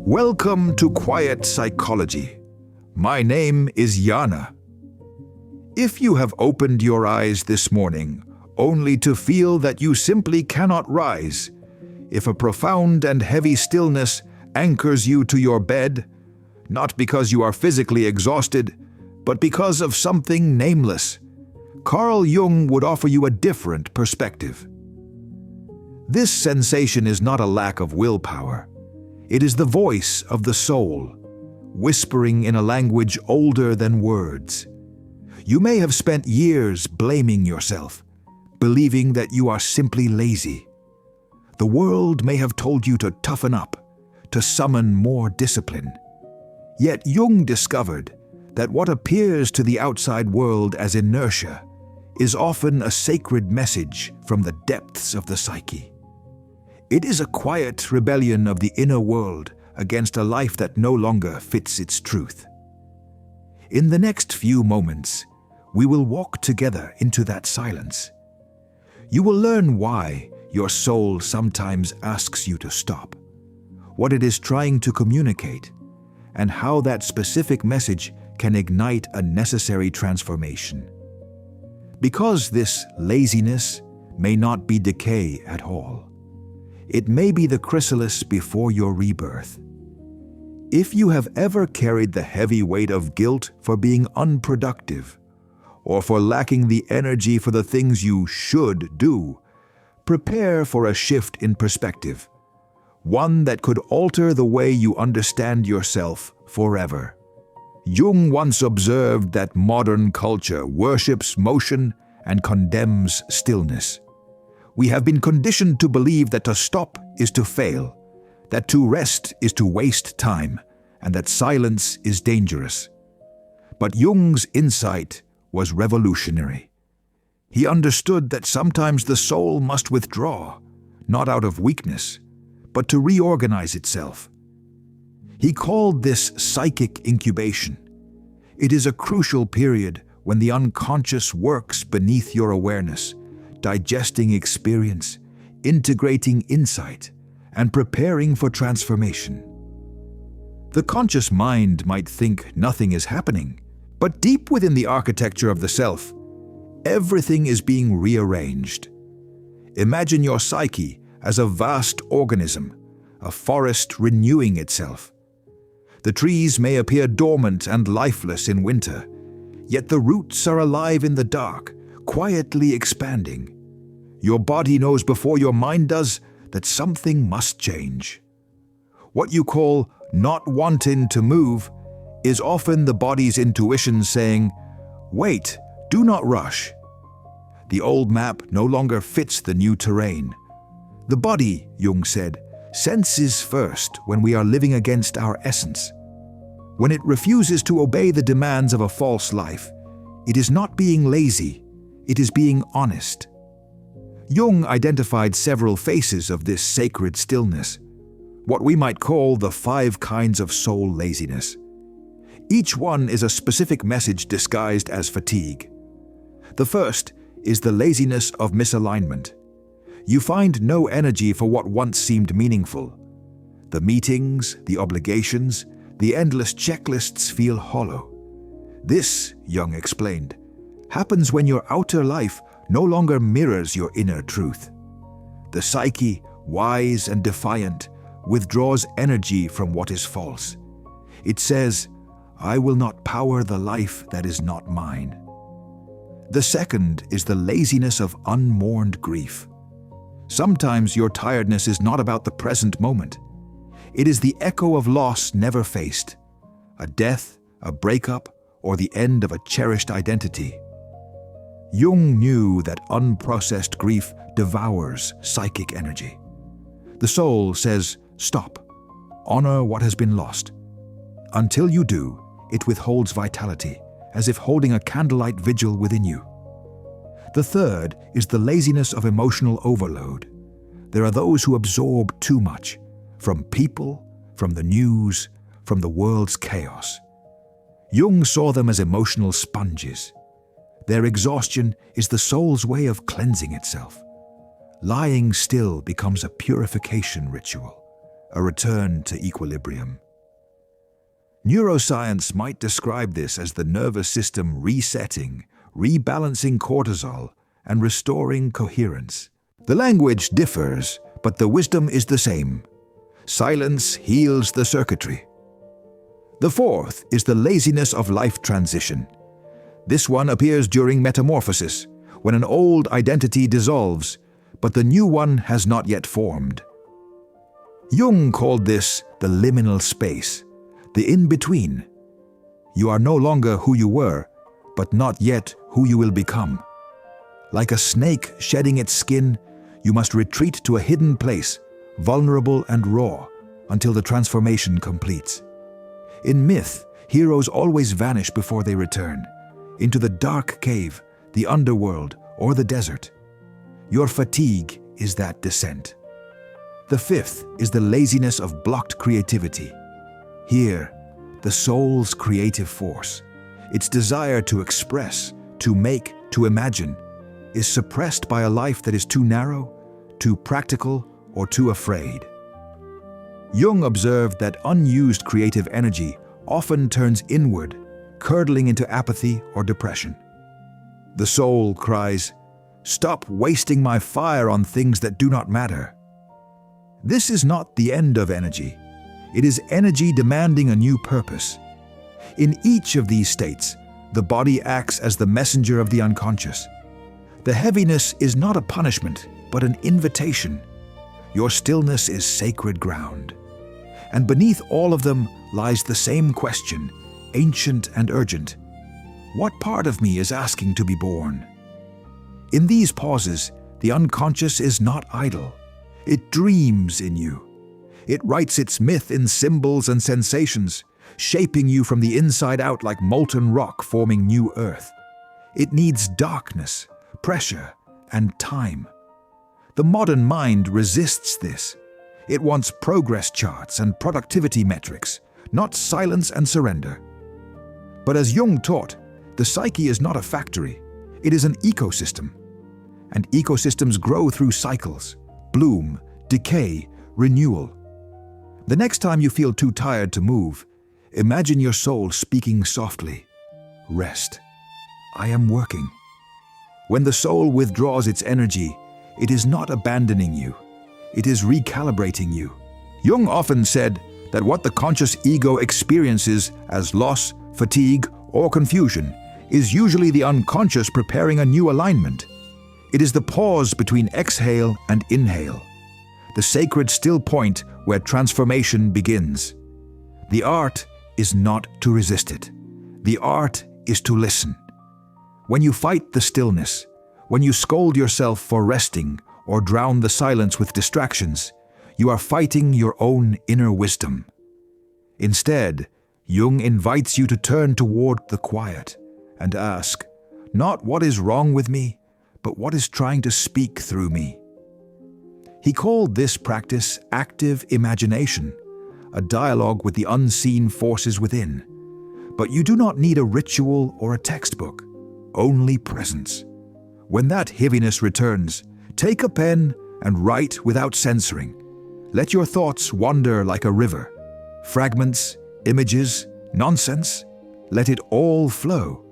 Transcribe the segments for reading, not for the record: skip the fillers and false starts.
Welcome to Quiet Psychology. My name is Yana. If you have opened your eyes this morning only to feel that you simply cannot rise, if a profound and heavy stillness anchors you to your bed, not because you are physically exhausted, but because of something nameless, Carl Jung would offer you a different perspective. This sensation is not a lack of willpower. It is the voice of the soul, whispering in a language older than words. You may have spent years blaming yourself, believing that you are simply lazy. The world may have told you to toughen up, to summon more discipline. Yet Jung discovered that what appears to the outside world as inertia is often a sacred message from the depths of the psyche. It is a quiet rebellion of the inner world against a life that no longer fits its truth. In the next few moments, we will walk together into that silence. You will learn why your soul sometimes asks you to stop, what it is trying to communicate, and how that specific message can ignite a necessary transformation. Because this laziness may not be decay at all. It may be the chrysalis before your rebirth. If you have ever carried the heavy weight of guilt for being unproductive, or for lacking the energy for the things you should do, prepare for a shift in perspective, one that could alter the way you understand yourself forever. Jung once observed that modern culture worships motion and condemns stillness. We have been conditioned to believe that to stop is to fail, that to rest is to waste time, and that silence is dangerous. But Jung's insight was revolutionary. He understood that sometimes the soul must withdraw, not out of weakness, but to reorganize itself. He called this psychic incubation. It is a crucial period when the unconscious works beneath your awareness, digesting experience, integrating insight, and preparing for transformation. The conscious mind might think nothing is happening, but deep within the architecture of the self, everything is being rearranged. Imagine your psyche as a vast organism, a forest renewing itself. The trees may appear dormant and lifeless in winter, yet the roots are alive in the dark, quietly expanding. Your body knows before your mind does that something must change. What you call not wanting to move is often the body's intuition saying, "Wait, do not rush." The old map no longer fits the new terrain. The body, Jung said, senses first when we are living against our essence. When it refuses to obey the demands of a false life, it is not being lazy, it is being honest. Jung identified several faces of this sacred stillness, what we might call the 5 kinds of soul laziness. Each one is a specific message disguised as fatigue. The first is the laziness of misalignment. You find no energy for what once seemed meaningful. The meetings, the obligations, the endless checklists feel hollow. This, Jung explained, happens when your outer life no longer mirrors your inner truth. The psyche, wise and defiant, withdraws energy from what is false. It says, "I will not power the life that is not mine." The second is the laziness of unmourned grief. Sometimes your tiredness is not about the present moment. It is the echo of loss never faced, a death, a breakup, or the end of a cherished identity. Jung knew that unprocessed grief devours psychic energy. The soul says, "Stop. Honor what has been lost." Until you do, it withholds vitality, as if holding a candlelight vigil within you. The third is the laziness of emotional overload. There are those who absorb too much, from people, from the news, from the world's chaos. Jung saw them as emotional sponges. Their exhaustion is the soul's way of cleansing itself. Lying still becomes a purification ritual, a return to equilibrium. Neuroscience might describe this as the nervous system resetting, rebalancing cortisol, and restoring coherence. The language differs, but the wisdom is the same. Silence heals the circuitry. The fourth is the laziness of life transition. This one appears during metamorphosis, when an old identity dissolves, but the new one has not yet formed. Jung called this the liminal space, the in-between. You are no longer who you were, but not yet who you will become. Like a snake shedding its skin, you must retreat to a hidden place, vulnerable and raw, until the transformation completes. In myth, heroes always vanish before they return, into the dark cave, the underworld, or the desert. Your fatigue is that descent. The fifth is the laziness of blocked creativity. Here, the soul's creative force, its desire to express, to make, to imagine, is suppressed by a life that is too narrow, too practical, or too afraid. Jung observed that unused creative energy often turns inward, curdling into apathy or depression. The soul cries, "Stop wasting my fire on things that do not matter." This is not the end of energy. It is energy demanding a new purpose. In each of these states, the body acts as the messenger of the unconscious. The heaviness is not a punishment, but an invitation. Your stillness is sacred ground. And beneath all of them lies the same question, ancient and urgent. What part of me is asking to be born? In these pauses, the unconscious is not idle. It dreams in you. It writes its myth in symbols and sensations, shaping you from the inside out like molten rock forming new earth. It needs darkness, pressure, and time. The modern mind resists this. It wants progress charts and productivity metrics, not silence and surrender. But as Jung taught, the psyche is not a factory, it is an ecosystem. And ecosystems grow through cycles, bloom, decay, renewal. The next time you feel too tired to move, imagine your soul speaking softly. Rest. I am working. When the soul withdraws its energy, it is not abandoning you. It is recalibrating you. Jung often said that what the conscious ego experiences as loss, fatigue, or confusion is usually the unconscious preparing a new alignment. It is the pause between exhale and inhale, the sacred still point where transformation begins. The art is not to resist it. The art is to listen. When you fight the stillness, when you scold yourself for resting or drown the silence with distractions, you are fighting your own inner wisdom. Instead, Jung invites you to turn toward the quiet and ask, not what is wrong with me, but what is trying to speak through me. He called this practice active imagination, a dialogue with the unseen forces within. But you do not need a ritual or a textbook, only presence. When that heaviness returns, take a pen and write without censoring. Let your thoughts wander like a river. Fragments, images, nonsense, let it all flow.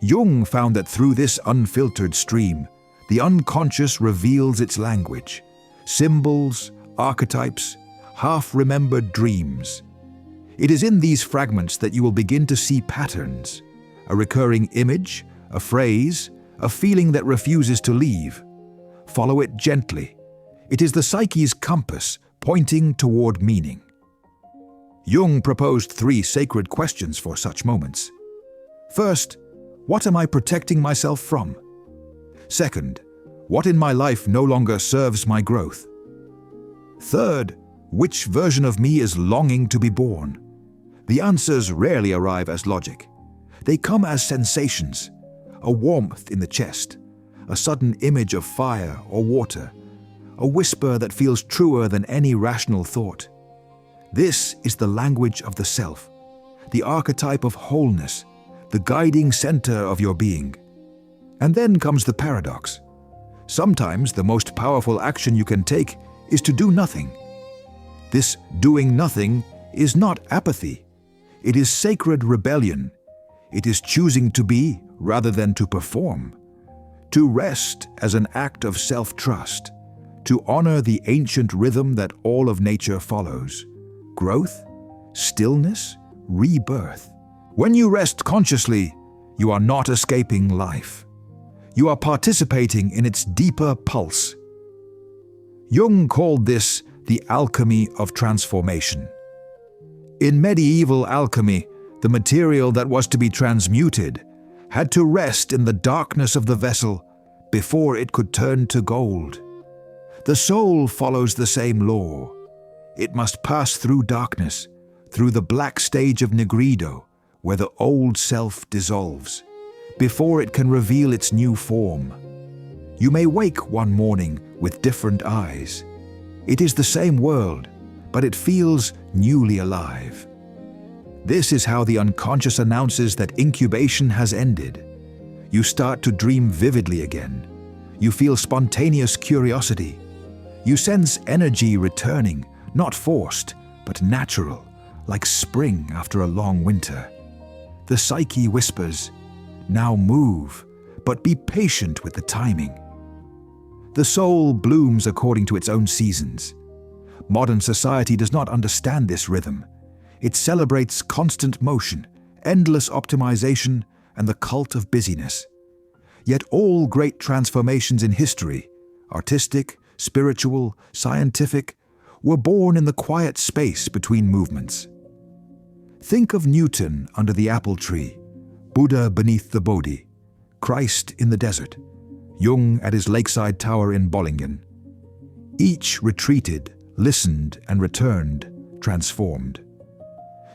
Jung found that through this unfiltered stream, the unconscious reveals its language, symbols, archetypes, half-remembered dreams. It is in these fragments that you will begin to see patterns, a recurring image, a phrase, a feeling that refuses to leave. Follow it gently. It is the psyche's compass pointing toward meaning. Jung proposed 3 sacred questions for such moments. First, what am I protecting myself from? Second, what in my life no longer serves my growth? Third, which version of me is longing to be born? The answers rarely arrive as logic. They come as sensations, a warmth in the chest, a sudden image of fire or water, a whisper that feels truer than any rational thought. This is the language of the self, the archetype of wholeness, the guiding center of your being. And then comes the paradox. Sometimes the most powerful action you can take is to do nothing. This doing nothing is not apathy. It is sacred rebellion. It is choosing to be rather than to perform. To rest as an act of self-trust. To honor the ancient rhythm that all of nature follows. Growth, stillness, rebirth. When you rest consciously, you are not escaping life. You are participating in its deeper pulse. Jung called this the alchemy of transformation. In medieval alchemy, the material that was to be transmuted had to rest in the darkness of the vessel before it could turn to gold. The soul follows the same law. It must pass through darkness, through the black stage of nigrido, where the old self dissolves, before it can reveal its new form. You may wake one morning with different eyes. It is the same world, but it feels newly alive. This is how the unconscious announces that incubation has ended. You start to dream vividly again. You feel spontaneous curiosity. You sense energy returning, not forced, but natural, like spring after a long winter. The psyche whispers, "Now move, but be patient with the timing." The soul blooms according to its own seasons. Modern society does not understand this rhythm. It celebrates constant motion, endless optimization, and the cult of busyness. Yet all great transformations in history, artistic, spiritual, scientific, were born in the quiet space between movements. Think of Newton under the apple tree, Buddha beneath the Bodhi, Christ in the desert, Jung at his lakeside tower in Bollingen. Each retreated, listened, and returned, transformed.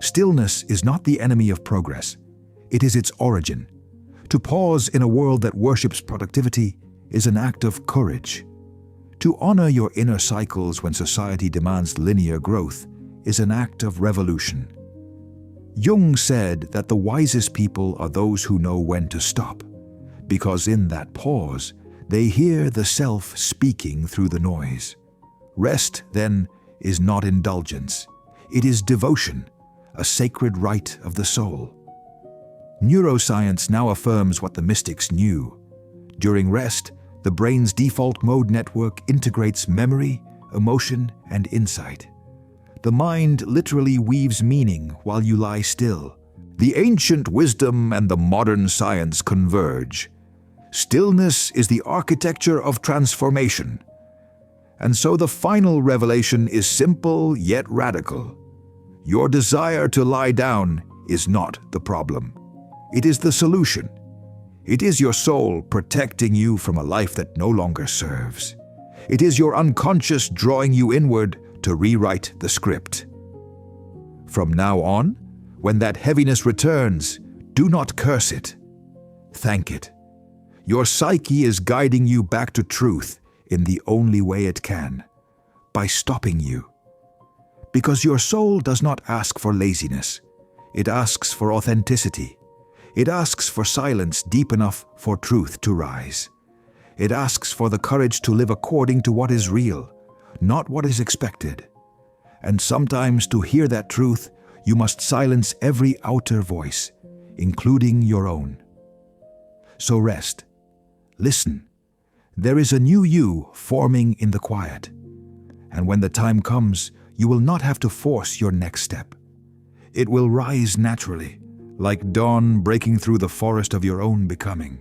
Stillness is not the enemy of progress. It is its origin. To pause in a world that worships productivity is an act of courage. To honor your inner cycles when society demands linear growth is an act of revolution. Jung said that the wisest people are those who know when to stop, because in that pause, they hear the self speaking through the noise. Rest, then, is not indulgence. It is devotion, a sacred right of the soul. Neuroscience now affirms what the mystics knew. During rest, the brain's default mode network integrates memory, emotion, and insight. The mind literally weaves meaning while you lie still. The ancient wisdom and the modern science converge. Stillness is the architecture of transformation. And so the final revelation is simple yet radical. Your desire to lie down is not the problem. It is the solution. It is your soul protecting you from a life that no longer serves. It is your unconscious drawing you inward to rewrite the script. From now on, when that heaviness returns, do not curse it. Thank it. Your psyche is guiding you back to truth in the only way it can, by stopping you. Because your soul does not ask for laziness. It asks for authenticity. It asks for silence deep enough for truth to rise. It asks for the courage to live according to what is real, not what is expected. And sometimes to hear that truth, you must silence every outer voice, including your own. So rest. Listen. There is a new you forming in the quiet. And when the time comes, you will not have to force your next step. It will rise naturally, like dawn breaking through the forest of your own becoming.